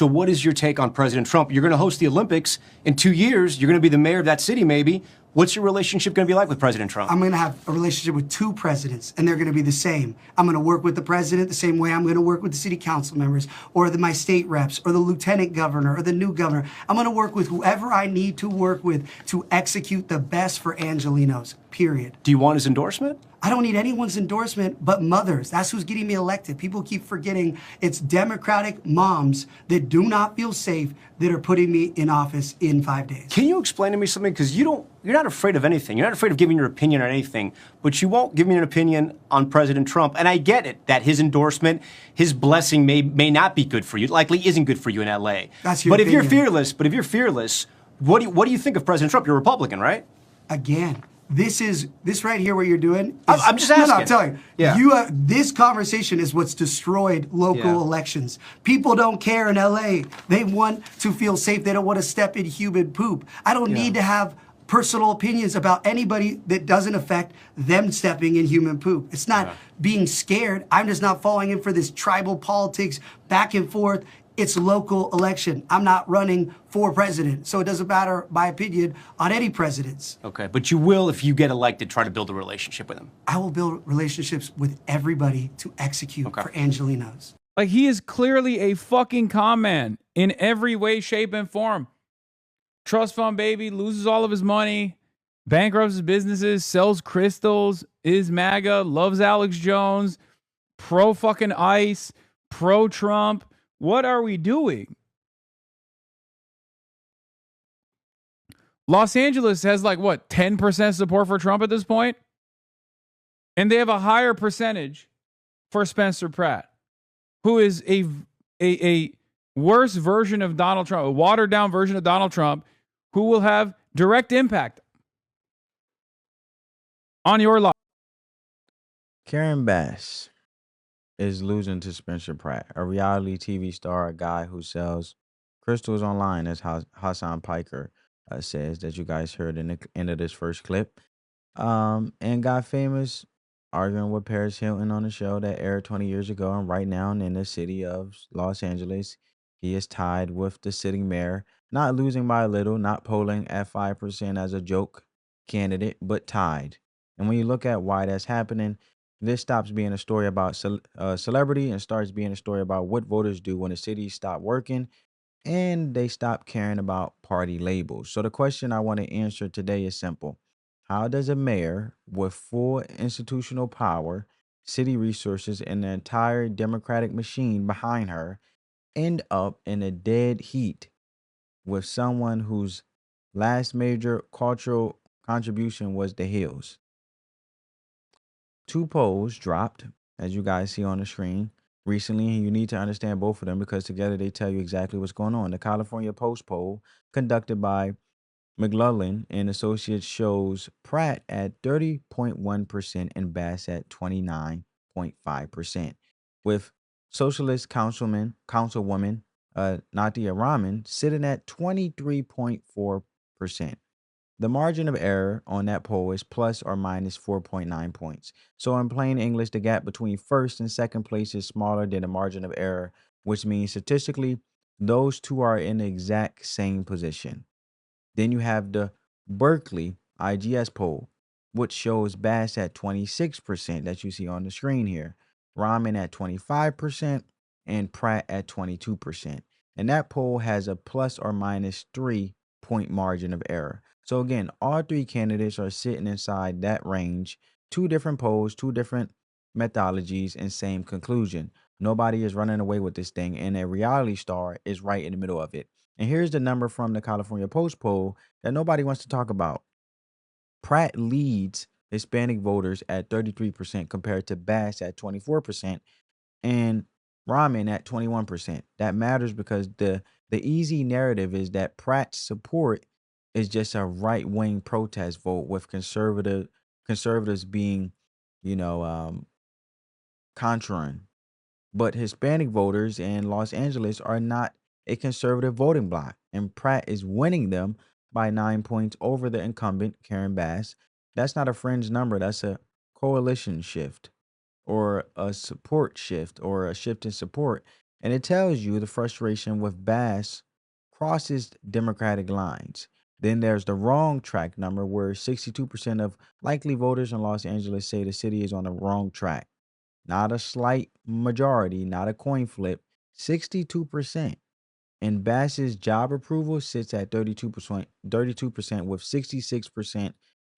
So what is your take on President Trump? You're going to host the Olympics in 2 years. You're going to be the mayor of that city, maybe. What's your relationship going to be like with President Trump? I'm going to have a relationship with 2 presidents, and they're going to be the same. I'm going to work with the president the same way I'm going to work with the city council members, or my state reps, or the lieutenant governor, or the new governor. I'm going to work with whoever I need to work with to execute the best for Angelenos, period. Do you want his endorsement? I don't need anyone's endorsement but mothers. That's who's getting me elected. People keep forgetting it's Democratic moms that do not feel safe that are putting me in office in 5 days. Can you explain to me something? Because you're not afraid of anything. You're not afraid of giving your opinion on anything, but you won't give me an opinion on President Trump. And I get it, that his endorsement, his blessing may not be good for you. It likely isn't good for you in LA. That's your But opinion. if you're fearless, what do you think of President Trump? You're a Republican, right? Again, this right here, what you're doing. I'm just asking. No, I'm telling you. Yeah. This conversation is what's destroyed local elections. People don't care in LA. They want to feel safe. They don't want to step in human poop. I don't need to have personal opinions about anybody that doesn't affect them stepping in human poop. It's not being scared. I'm just not falling in for this tribal politics back and forth. It's a local election. I'm not running for president, so it doesn't matter my opinion on any presidents. Okay, but you will, if you get elected, try to build a relationship with him. I will build relationships with everybody to execute for Angelenos. Like, he is clearly a fucking con man in every way, shape, and form. Trust fund baby, loses all of his money, bankrupts his businesses, sells crystals, is MAGA, loves Alex Jones, pro fucking ICE, pro Trump. What are we doing? Los Angeles has like, what, 10% support for Trump at this point? And they have a higher percentage for Spencer Pratt, who is a worse version of Donald Trump, a watered down version of Donald Trump, who will have direct impact on your life. Karen Bass is losing to Spencer Pratt, a reality TV star, a guy who sells crystals online, as Hassan Piker says, that you guys heard in the end of this first clip, and got famous arguing with Paris Hilton on a show that aired 20 years ago. And right now in the city of Los Angeles, he is tied with the sitting mayor, not losing by a little, not polling at 5% as a joke candidate, but tied. And when you look at why that's happening, this stops being a story about celebrity and starts being a story about what voters do when the city stop working and they stop caring about party labels. So the question I want to answer today is simple. How does a mayor with full institutional power, city resources, and the entire Democratic machine behind her end up in a dead heat with someone whose last major cultural contribution was the Hills? 2 polls dropped, as you guys see on the screen, recently, and you need to understand both of them because together they tell you exactly what's going on. The California Post poll, conducted by McLaughlin and Associates, shows Pratt at 30.1% and Bass at 29.5%, with Socialist Councilwoman Nadia Rahman sitting at 23.4%. The margin of error on that poll is plus or minus 4.9 points. So in plain English, the gap between first and second place is smaller than the margin of error, which means statistically, those two are in the exact same position. Then you have the Berkeley IGS poll, which shows Bass at 26% that you see on the screen here, Rahman at 25%, and Pratt at 22%. And that poll has a plus or minus 3-point margin of error. So again, all 3 candidates are sitting inside that range. 2 different polls, 2 different methodologies, and same conclusion. Nobody is running away with this thing, and a reality star is right in the middle of it. And here's the number from the California Post poll that nobody wants to talk about. Pratt leads Hispanic voters at 33% compared to Bass at 24% and Rahman at 21%. That matters because the easy narrative is that Pratt's support is just a right-wing protest vote, with conservatives being, contrarian. But Hispanic voters in Los Angeles are not a conservative voting bloc, and Pratt is winning them by 9 points over the incumbent, Karen Bass. That's not a fringe number. That's a coalition shift, or a support shift, or a shift in support. And it tells you the frustration with Bass crosses Democratic lines. Then there's the wrong track number, where 62% of likely voters in Los Angeles say the city is on the wrong track. Not a slight majority, not a coin flip, 62%. And Bass's job approval sits at 32%, with 66%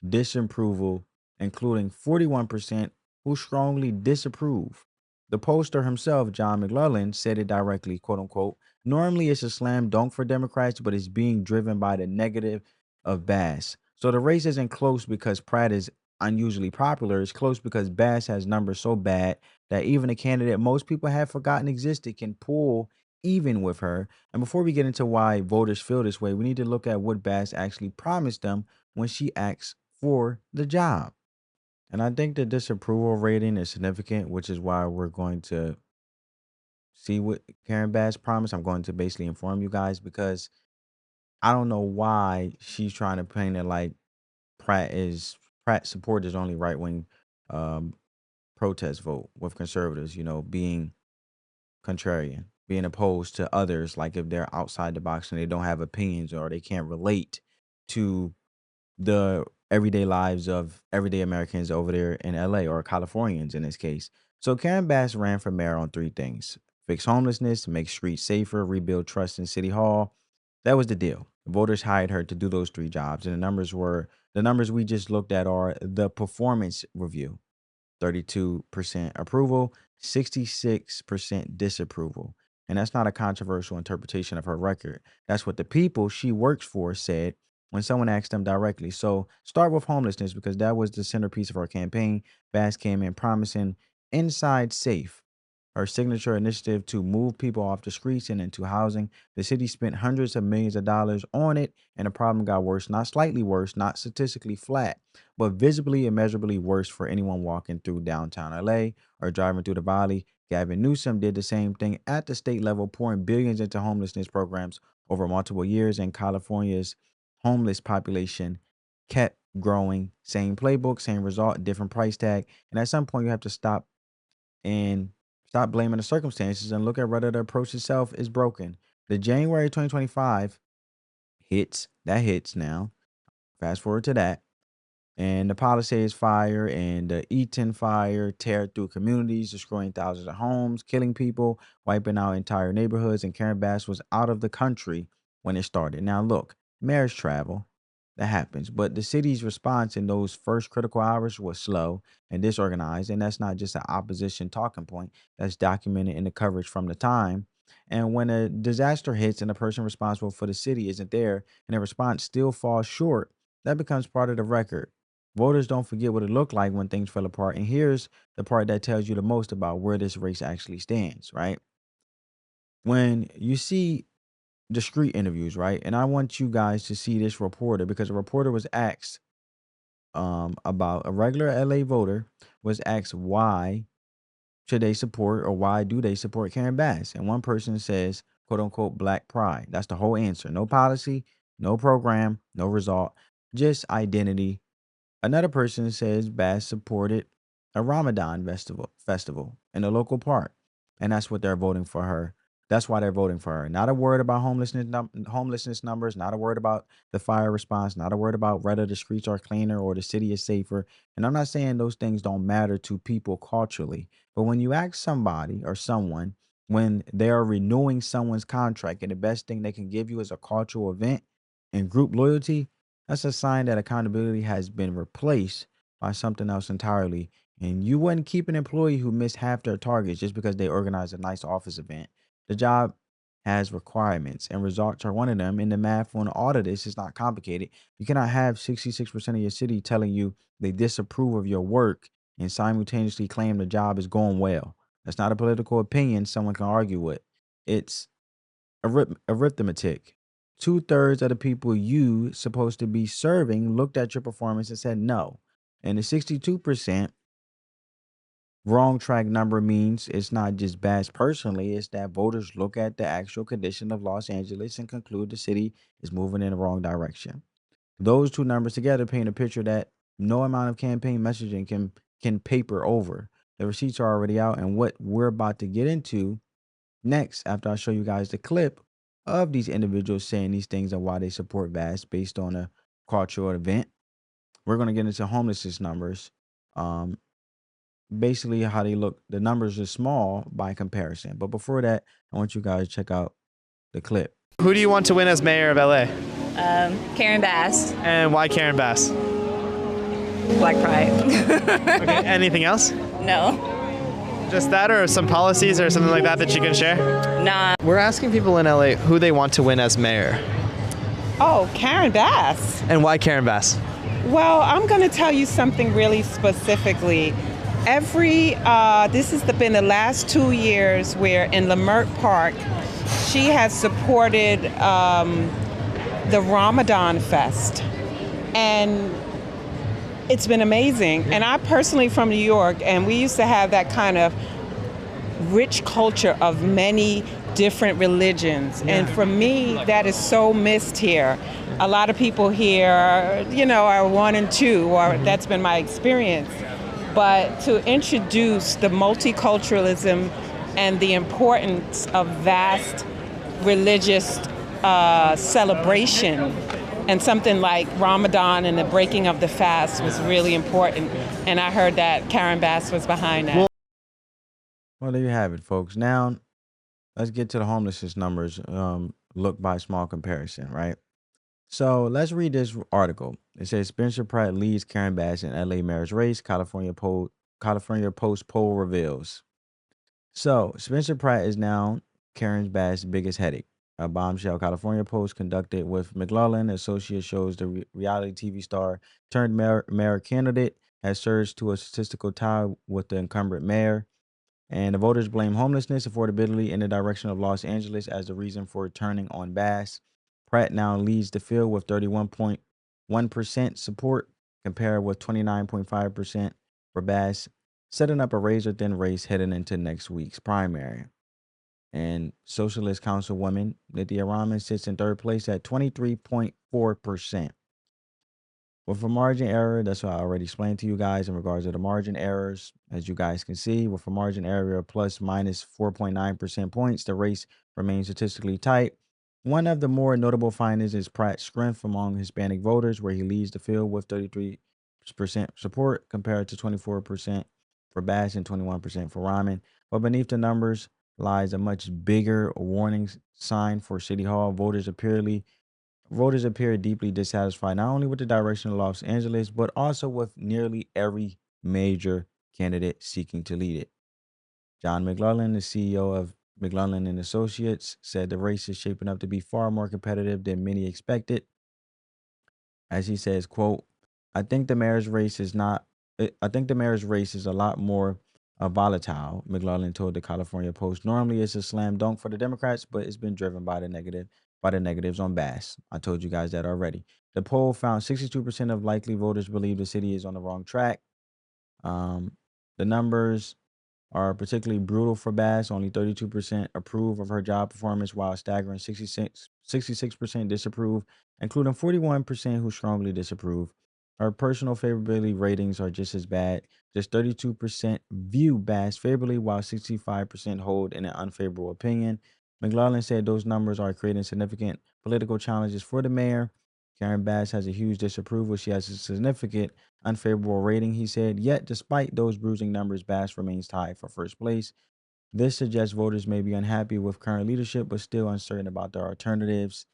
disapproval, including 41% who strongly disapprove. The pollster himself, John McClellan, said it directly, quote unquote, normally it's a slam dunk for Democrats, but it's being driven by the negative of Bass. So the race isn't close because Pratt is unusually popular. It's close because Bass has numbers so bad that even a candidate most people have forgotten existed can pull even with her. And before we get into why voters feel this way, we need to look at what Bass actually promised them when she asked for the job. And I think the disapproval rating is significant, which is why we're going to see what Karen Bass promised. I'm going to basically inform you guys because I don't know why she's trying to paint it like Pratt support is only right wing um, protest vote with conservatives, being contrarian, being opposed to others, like if they're outside the box and they don't have opinions or they can't relate to the everyday lives of everyday Americans over there in LA, or Californians in this case. So Karen Bass ran for mayor on three things: fix homelessness, make streets safer, rebuild trust in City Hall. That was the deal. Voters hired her to do those three jobs. And the numbers we just looked at are the performance review. 32% approval, 66% disapproval. And that's not a controversial interpretation of her record. That's what the people she works for said when someone asked them directly. So start with homelessness because that was the centerpiece of her campaign. Bass came in promising Inside Safe, her signature initiative to move people off the streets and into housing. The city spent hundreds of millions of dollars on it, and the problem got worse, not slightly worse, not statistically flat, but visibly and measurably worse for anyone walking through downtown LA or driving through the valley. Gavin Newsom did the same thing at the state level, pouring billions into homelessness programs over multiple years, and California's homeless population kept growing. Same playbook, same result, different price tag. And at some point, you have to and stop blaming the circumstances and look at whether the approach itself is broken. The January 2025 hits now. Fast forward to that. And the Palisades fire and the Eaton fire tear through communities, destroying thousands of homes, killing people, wiping out entire neighborhoods. And Karen Bass was out of the country when it started. Now, look, marriage travel, that happens. But the city's response in those first critical hours was slow and disorganized. And that's not just an opposition talking point, that's documented in the coverage from the time. And when a disaster hits and the person responsible for the city isn't there and the response still falls short, that becomes part of the record. Voters don't forget what it looked like when things fell apart. And here's the part that tells you the most about where this race actually stands, right? When you see the street interviews, right? And I want you guys to see this reporter because a reporter was asked about a regular LA voter was asked why should they support or why do they support Karen Bass? And one person says, quote unquote, black pride. That's the whole answer. No policy, no program, no result, just identity. Another person says Bass supported a Ramadan festival in a local park, and that's what they're voting for her. That's why they're voting for her. Not a word about homelessness numbers. Not a word about the fire response. Not a word about whether the streets are cleaner or the city is safer. And I'm not saying those things don't matter to people culturally, but when you ask somebody or someone when they are renewing someone's contract, and the best thing they can give you is a cultural event and group loyalty, that's a sign that accountability has been replaced by something else entirely. And you wouldn't keep an employee who missed half their targets just because they organized a nice office event. The job has requirements, and results are one of them. And the math on all of this is not complicated. You cannot have 66% of your city telling you they disapprove of your work and simultaneously claim the job is going well. That's not a political opinion someone can argue with. It's arithmetic. Two-thirds of the people you supposed to be serving looked at your performance and said no. And the 62% wrong track number means it's not just bad personally, it's that voters look at the actual condition of Los Angeles and conclude the city is moving in the wrong direction. Those two numbers together paint a picture that no amount of campaign messaging can paper over. The receipts are already out, and what we're about to get into Next, after I show you guys the clip of these individuals saying these things and why they support VAS based on a cultural event, we're going to get into homelessness numbers. Basically how they look. The numbers are small by comparison. But before that, I want you guys to check out the clip. Who do you want to win as mayor of LA? Karen Bass, And why Karen Bass? Black Pride. Okay, anything else? No. Just that or some policies or something like that that you can share? Nah. We're asking people in LA who they want to win as mayor. Oh, Karen Bass. And why Karen Bass? Well, I'm going to tell you something really specifically. This has been the last 2 years where in Leimert Park, she has supported the Ramadan Fest. And it's been amazing. And I personally from New York, and we used to have that kind of rich culture of many different religions. And for me, that is so missed here. A lot of people here, are 1 and 2, or that's been my experience. But to introduce the multiculturalism and the importance of vast religious celebration and something like Ramadan and the breaking of the fast was really important. And I heard that Karen Bass was behind that. Well, there you have it, folks. Now, let's get to the homelessness numbers. Look by small comparison, right? So let's read this article. It says Spencer Pratt leads Karen Bass in LA mayor's race. California Post poll reveals. So Spencer Pratt is now Karen Bass' biggest headache. A bombshell California Post conducted with McClellan Associates shows the reality TV star turned mayor candidate has surged to a statistical tie with the incumbent mayor. And the voters blame homelessness, affordability, in the direction of Los Angeles as the reason for turning on Bass. Pratt now leads the field with 31.1% support, compared with 29.5% for Bass, setting up a razor-thin race heading into next week's primary. And Socialist Councilwoman Nithya Raman sits in third place at 23.4%. With a margin error, that's what I already explained to you guys in regards to the margin errors. As you guys can see, with a margin error of plus minus 4.9% points, the race remains statistically tight. One of the more notable findings is Pratt's strength among Hispanic voters, where he leads the field with 33% support compared to 24% for Bass and 21% for Raman. But beneath the numbers lies a much bigger warning sign for City Hall. Voters appear deeply dissatisfied not only with the direction of Los Angeles, but also with nearly every major candidate seeking to lead it. John McClellan, the CEO of McClellan and Associates, said the race is shaping up to be far more competitive than many expected. As he says, quote, I think the mayor's race is a lot more volatile, McClellan told the California Post. Normally it's a slam dunk for the Democrats, but it's been driven by the negatives on Bass. I told you guys that already. The poll found 62% of likely voters believe the city is on the wrong track. The numbers are particularly brutal for Bass. Only 32% approve of her job performance, while a staggering 66% disapprove, including 41% who strongly disapprove. Her personal favorability ratings are just as bad. Just 32% view Bass favorably, while 65% hold in an unfavorable opinion. McClellan said those numbers are creating significant political challenges for the mayor. Karen Bass has a huge disapproval. She has a significant unfavorable rating, he said. Yet, despite those bruising numbers, Bass remains tied for first place. This suggests voters may be unhappy with current leadership, but still uncertain about their alternatives.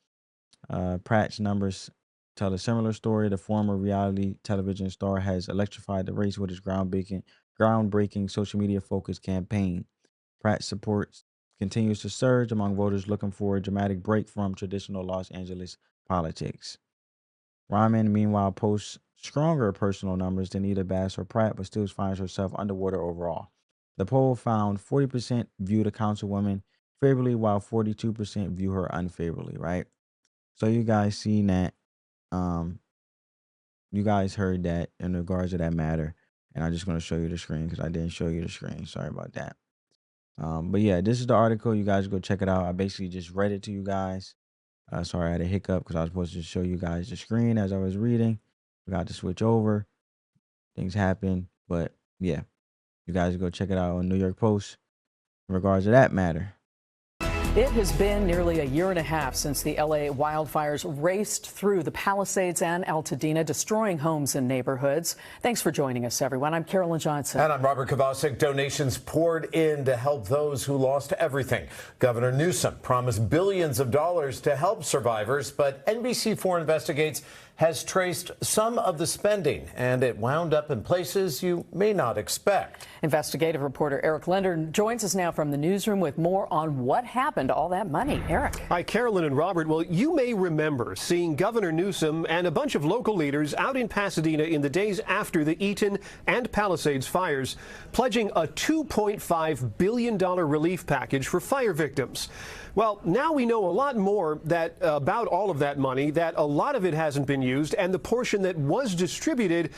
Pratt's numbers tell a similar story. The former reality television star has electrified the race with his groundbreaking social media focused campaign. Pratt's support continues to surge among voters looking for a dramatic break from traditional Los Angeles politics. Raman, meanwhile, posts stronger personal numbers than either Bass or Pratt, but still finds herself underwater overall. The poll found 40% view the councilwoman favorably, while 42% view her unfavorably, right? So you guys seen that. You guys heard that in regards to that matter. And I'm just going to show you the screen because I didn't show you the screen. Sorry about that. But yeah, this is the article. You guys go check it out. I basically just read it to you guys. Sorry, I had a hiccup because I was supposed to show you guys the screen as I was reading. Forgot to switch over. Things happen. But yeah, you guys go check it out on New York Post in regards to that matter. It has been nearly a year and a half since the LA wildfires raced through the Palisades and Altadena, destroying homes and neighborhoods. Thanks for joining us, everyone. I'm Carolyn Johnson. And I'm Robert Kovacic. Donations poured in to help those who lost everything. Governor Newsom promised billions of dollars to help survivors, but NBC4 Investigates has traced some of the spending, and it wound up in places you may not expect. Investigative reporter Eric Leonard joins us now from the newsroom with more on what happened to all that money. Eric. Hi, Carolyn and Robert. Well, you may remember seeing Governor Newsom and a bunch of local leaders out in Pasadena in the days after the Eaton and Palisades fires, pledging a $2.5 billion relief package for fire victims. Well, now we know a lot more about all of that money, that a lot of it hasn't been used, and the portion that was distributed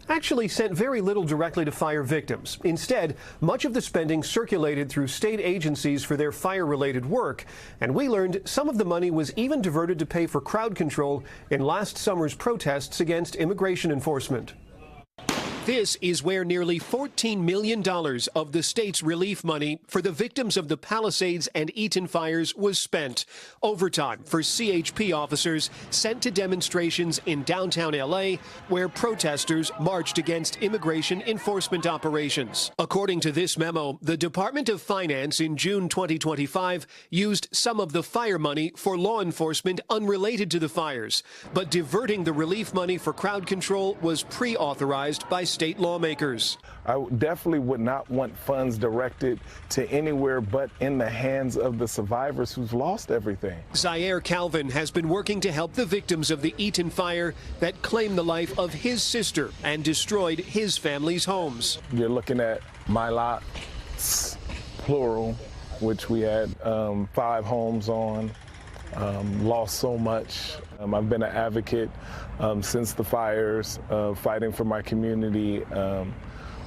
actually sent very little directly to fire victims. Instead, much of the spending circulated through state agencies for their fire-related work, and we learned some of the money was even diverted to pay for crowd control in last summer's protests against immigration enforcement. This is where nearly $14 million of the state's relief money for the victims of the Palisades and Eaton fires was spent. Overtime for CHP officers sent to demonstrations in downtown L.A. where protesters marched against immigration enforcement operations. According to this memo, the Department of Finance in June 2025 used some of the fire money for law enforcement unrelated to the fires, but diverting the relief money for crowd control was pre-authorized by state lawmakers. I definitely would not want funds directed to anywhere but in the hands of the survivors who've lost everything. Zaire Calvin has been working to help the victims of the Eaton fire that claimed the life of his sister and destroyed his family's homes. You're looking at my lot, plural, which we had 5 homes on. Lost so much. I've been an advocate since the fires, fighting for my community,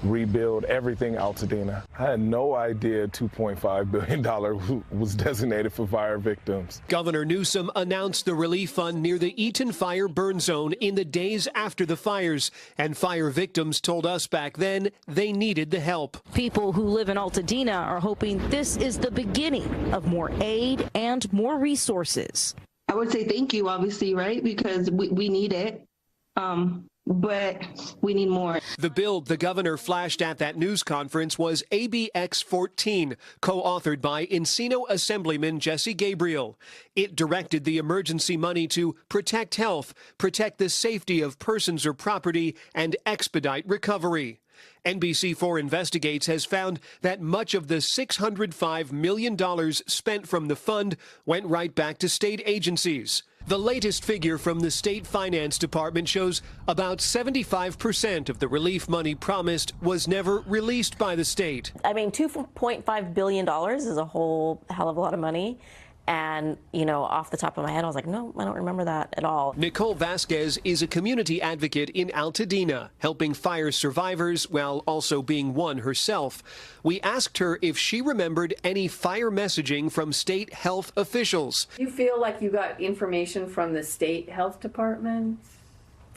rebuild everything Altadena. I had no idea $2.5 billion was designated for fire victims. Governor Newsom announced the relief fund near the Eaton fire burn zone in the days after the fires, and fire victims told us back then they needed the help. People who live in Altadena are hoping this is the beginning of more aid and more resources. I would say thank you, obviously, right? Because we need it. But we need more. The bill the governor flashed at that news conference was ABX 14, co-authored by Encino Assemblyman Jesse Gabriel. It directed the emergency money to protect health, protect the safety of persons or property, and expedite recovery. NBC4 Investigates has found that much of the $605 million spent from the fund went right back to state agencies. The latest figure from the state finance department shows about 75% of the relief money promised was never released by the state. I mean, $2.5 billion is a whole hell of a lot of money. And, you know, off the top of my head, I was like, no, I don't remember that at all. Nicole Vasquez is a community advocate in Altadena, helping fire survivors while also being one herself. We asked her if she remembered any fire messaging from state health officials. Do you feel like you got information from the state health department?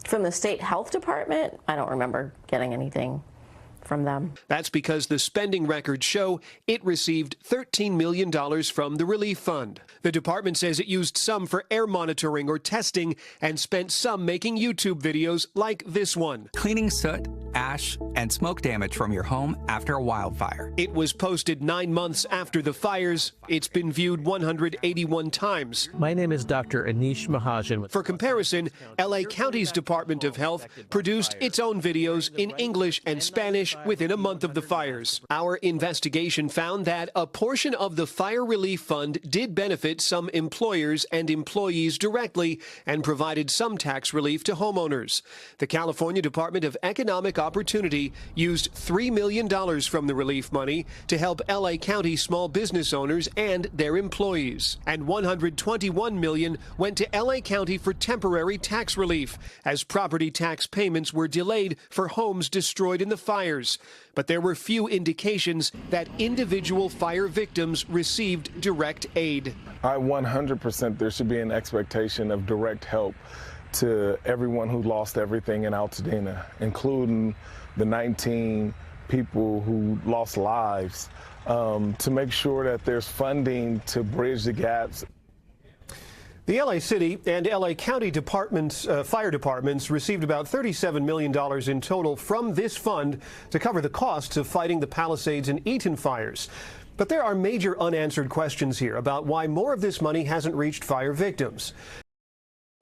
From the state health department? I don't remember getting anything from them. That's because the spending records show it received $13 million from the relief fund. The department says it used some for air monitoring or testing and spent some making YouTube videos like this one. Cleaning soot, ash, and smoke damage from your home after a wildfire. It was posted 9 months after the fires. It's been viewed 181 times. My name is Dr. Anish Mahajan. For comparison, LA County's Department of Health produced its own videos in English and Spanish within a month of the fires. Our investigation found that a portion of the fire relief fund did benefit some employers and employees directly and provided some tax relief to homeowners. The California Department of Economic Opportunity used $3 million from the relief money to help LA County small business owners and their employees. And $121 million went to LA County for temporary tax relief, as property tax payments were delayed for homes destroyed in the fires. But there were few indications that individual fire victims received direct aid. 100% there should be an expectation of direct help to everyone who lost everything in Altadena, including the 19 people who lost lives, to make sure that there's funding to bridge the gaps. The LA City and LA County departments, fire departments received about $37 million in total from this fund to cover the costs of fighting the Palisades and Eaton fires. But there are major unanswered questions here about why more of this money hasn't reached fire victims.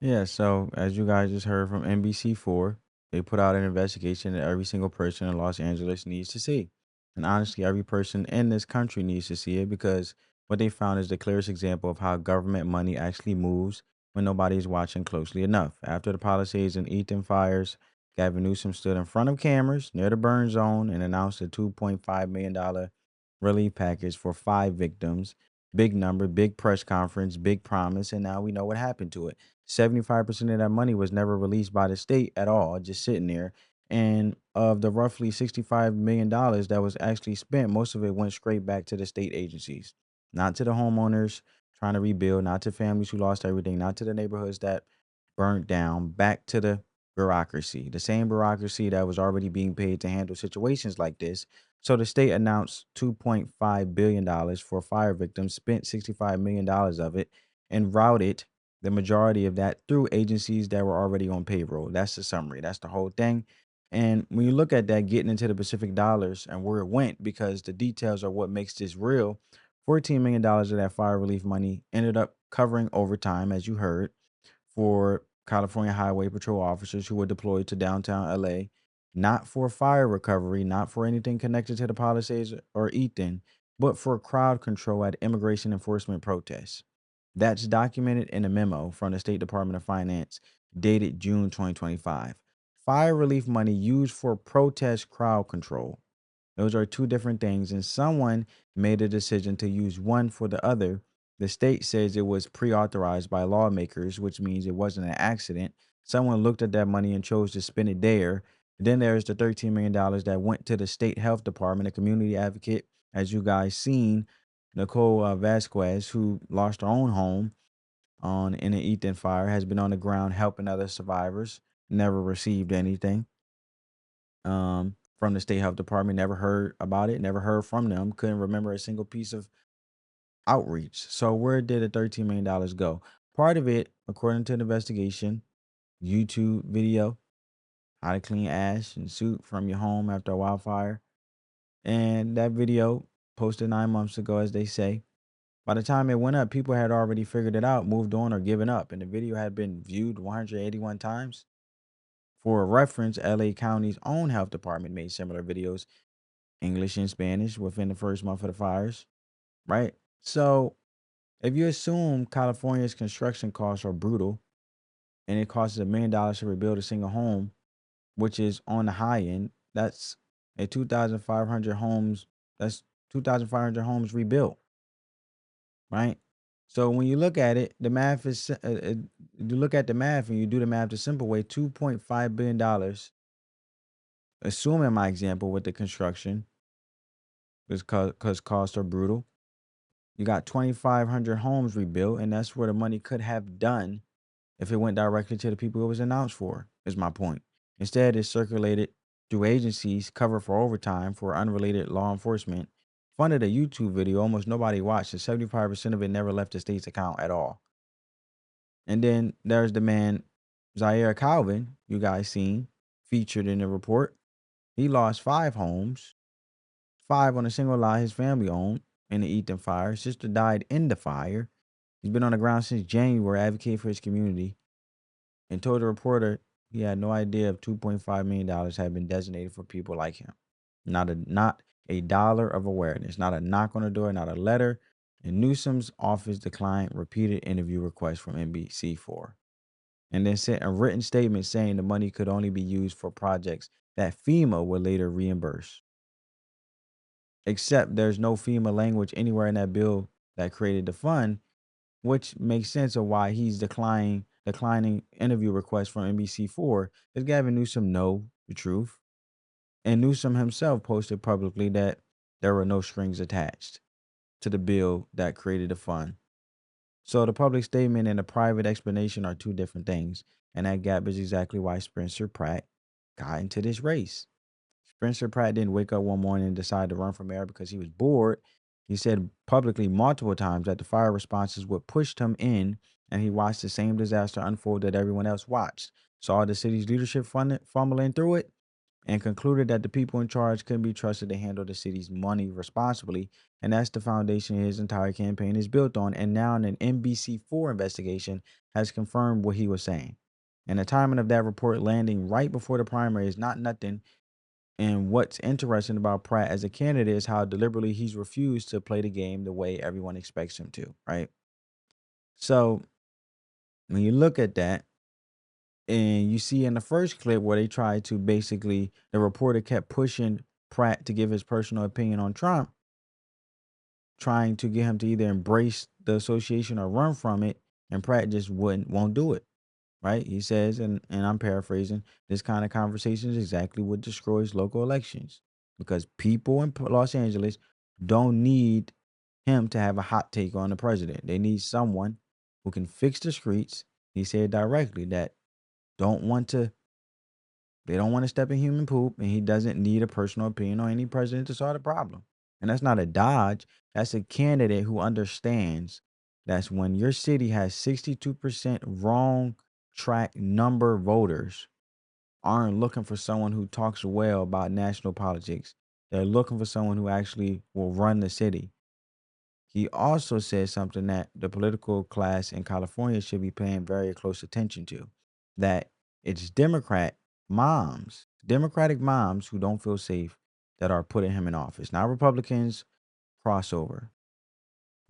Yeah, so as you guys just heard from NBC4, they put out an investigation that every single person in Los Angeles needs to see. And honestly, every person in this country needs to see it, because what they found is the clearest example of how government money actually moves when nobody's watching closely enough. After the Palisades and Eaton fires, Gavin Newsom stood in front of cameras near the burn zone and announced a $2.5 million relief package for 5 victims. Big number, big press conference, big promise, and now we know what happened to it. 75% of that money was never released by the state at all, just sitting there. And of the roughly $65 million that was actually spent, most of it went straight back to the state agencies, not to the homeowners trying to rebuild, not to families who lost everything, not to the neighborhoods that burnt down, back to the bureaucracy, the same bureaucracy that was already being paid to handle situations like this. So the state announced $2.5 billion for fire victims, spent $65 million of it, and routed the majority of that through agencies that were already on payroll. That's the summary. That's the whole thing. And when you look at that, getting into the Pacific dollars and where it went, because the details are what makes this real, $14 million of that fire relief money ended up covering overtime, as you heard, for California Highway Patrol officers who were deployed to downtown LA, not for fire recovery, not for anything connected to the Palisades or Ethan, but for crowd control at immigration enforcement protests. That's documented in a memo from the State Department of Finance dated June 2025. Fire relief money used for protest crowd control. Those are two different things, and someone made a decision to use one for the other. The state says it was pre-authorized by lawmakers, which means it wasn't an accident. Someone looked at that money and chose to spend it there. Then there's the $13 million that went to the state health department, a community advocate, as you guys seen, Nicole Vasquez, who lost her own home in an Ethan fire, has been on the ground helping other survivors, never received anything from the state health department, never heard about it, never heard from them, couldn't remember a single piece of outreach. So where did the $13 million go? Part of it, according to the investigation, YouTube video, how to clean ash and soot from your home after a wildfire. And that video posted 9 months ago, as they say. By the time it went up, people had already figured it out, moved on, or given up. And the video had been viewed 181 times. For reference, LA County's own health department made similar videos, English and Spanish, within the first month of the fires, right? So if you assume California's construction costs are brutal and it costs $1 million to rebuild a single home, which is on the high end, that's a 2,500 homes. That's 2,500 homes rebuilt, right? So when you look at it, the math is, you look at the math and you do the math the simple way, $2.5 billion, assuming my example with the construction, because costs are brutal. You got 2,500 homes rebuilt, and that's where the money could have done if it went directly to the people it was announced for, is my point. Instead, it's circulated through agencies, covered for overtime for unrelated law enforcement, funded a YouTube video almost nobody watched, and 75% of it never left the state's account at all. And then there's the man, Zaire Calvin, you guys seen, featured in the report. He lost 5 homes, 5 on a single lot his family owned in the Ethan fire. His sister died in the fire. He's been on the ground since January, advocating for his community, and told the reporter he had no idea if $2.5 million had been designated for people like him. Not a dollar of awareness, not a knock on the door, not a letter. And Newsom's office declined repeated interview requests from NBC4. And then sent a written statement saying the money could only be used for projects that FEMA would later reimburse. Except there's no FEMA language anywhere in that bill that created the fund, which makes sense of why he's declining interview requests from NBC4. Does Gavin Newsom know the truth? And Newsom himself posted publicly that there were no strings attached to the bill that created the fund. So the public statement and the private explanation are two different things. And that gap is exactly why Spencer Pratt got into this race. Spencer Pratt didn't wake up one morning and decide to run for mayor because he was bored. He said publicly multiple times that the fire response is what pushed him in, and he watched the same disaster unfold that everyone else watched, saw the city's leadership fumbling through it, and concluded that the people in charge couldn't be trusted to handle the city's money responsibly. And that's the foundation his entire campaign is built on. And now an NBC4 investigation has confirmed what he was saying. And the timing of that report landing right before the primary is not nothing. And what's interesting about Pratt as a candidate is how deliberately he's refused to play the game the way everyone expects him to, right? So when you look at that, and you see in the first clip where they tried to basically, the reporter kept pushing Pratt to give his personal opinion on Trump, trying to get him to either embrace the association or run from it, and Pratt just won't do it. Right? He says, and I'm paraphrasing, this kind of conversation is exactly what destroys local elections, because people in Los Angeles don't need him to have a hot take on the president. They need someone who can fix the streets. He said directly that they don't want to step in human poop, and he doesn't need a personal opinion on any president to solve the problem. And that's not a dodge. That's a candidate who understands that's when your city has 62% wrong track number voters aren't looking for someone who talks well about national politics. They're looking for someone who actually will run the city. He also said something that the political class in California should be paying very close attention to, that it's Democratic moms who don't feel safe that are putting him in office. Not Republicans, crossover.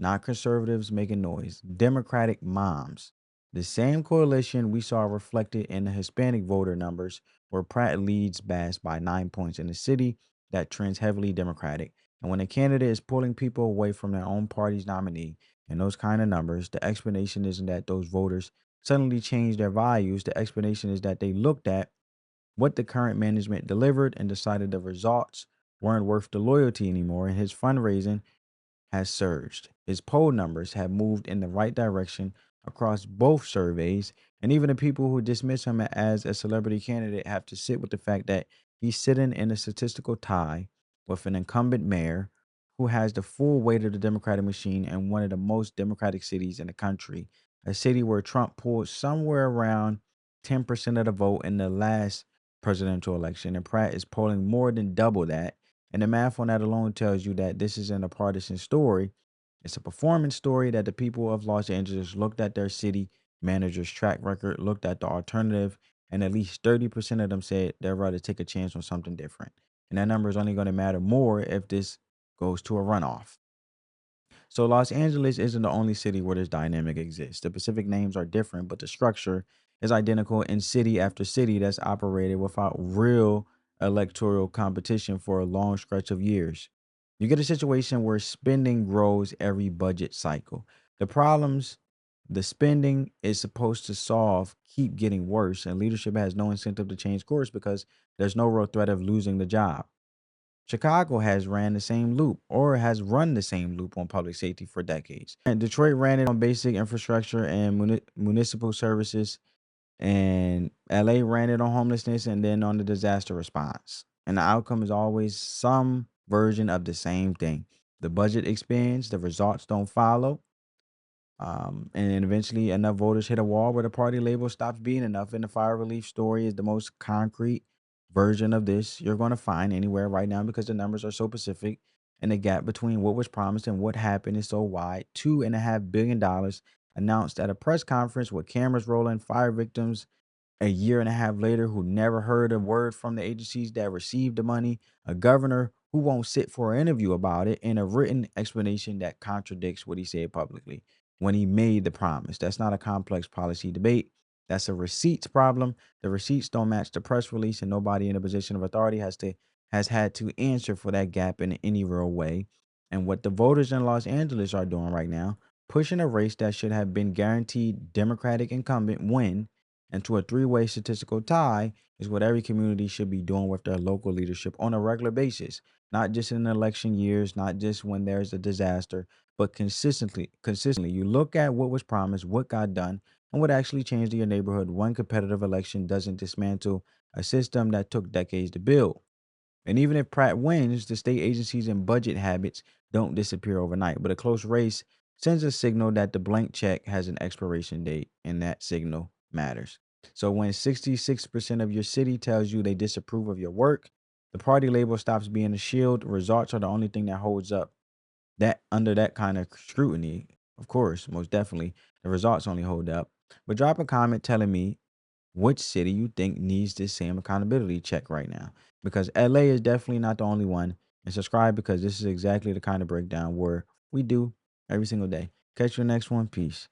Not conservatives making noise. Democratic moms. The same coalition we saw reflected in the Hispanic voter numbers, where Pratt leads Bass by 9 points in a city that trends heavily Democratic. And when a candidate is pulling people away from their own party's nominee in those kind of numbers, the explanation isn't that those voters suddenly changed their values. The explanation is that they looked at what the current management delivered and decided the results weren't worth the loyalty anymore, and his fundraising has surged. His poll numbers have moved in the right direction across both surveys, and even the people who dismiss him as a celebrity candidate have to sit with the fact that he's sitting in a statistical tie with an incumbent mayor who has the full weight of the Democratic machine in one of the most democratic cities in the country, a city where Trump pulled somewhere around 10% of the vote in the last presidential election, and Pratt is polling more than double that. And the math on that alone tells you that this isn't a partisan story. It's a performance story that the people of Los Angeles looked at their city manager's track record, looked at the alternative, and at least 30% of them said they'd rather take a chance on something different. And that number is only going to matter more if this goes to a runoff. So Los Angeles isn't the only city where this dynamic exists. The specific names are different, but the structure is identical in city after city that's operated without real electoral competition for a long stretch of years. You get a situation where spending grows every budget cycle. The problems the spending is supposed to solve keep getting worse, and leadership has no incentive to change course because there's no real threat of losing the job. Chicago has ran the same loop or has run the same loop on public safety for decades. And Detroit ran it on basic infrastructure and municipal services, and LA ran it on homelessness and then on the disaster response. And the outcome is always some version of the same thing. The budget expands, the results don't follow. And then eventually enough voters hit a wall where the party label stops being enough. And the fire relief story is the most concrete version of this you're going to find anywhere right now, because the numbers are so specific and the gap between what was promised and what happened is so wide. $2.5 billion announced at a press conference with cameras rolling, fire victims a year and a half later who never heard a word from the agencies that received the money, a governor who won't sit for an interview about it, and a written explanation that contradicts what he said publicly when he made the promise. That's not a complex policy debate. That's a receipts problem. The receipts don't match the press release, and nobody in a position of authority has had to answer for that gap in any real way. And what the voters in Los Angeles are doing right now, pushing a race that should have been guaranteed Democratic incumbent win into a three-way statistical tie, is what every community should be doing with their local leadership on a regular basis, not just in election years, not just when there's a disaster, but consistently. You look at what was promised, what got done, and what actually changed your neighborhood. One competitive election doesn't dismantle a system that took decades to build. And even if Pratt wins, the state agencies and budget habits don't disappear overnight. But a close race sends a signal that the blank check has an expiration date, and that signal matters. So when 66% of your city tells you they disapprove of your work, the party label stops being a shield. Results are the only thing that holds up. That under that kind of scrutiny, of course, most definitely, the results only hold up. But drop a comment telling me which city you think needs this same accountability check right now. Because LA is definitely not the only one. And subscribe because this is exactly the kind of breakdown where we do every single day. Catch you next one. Peace.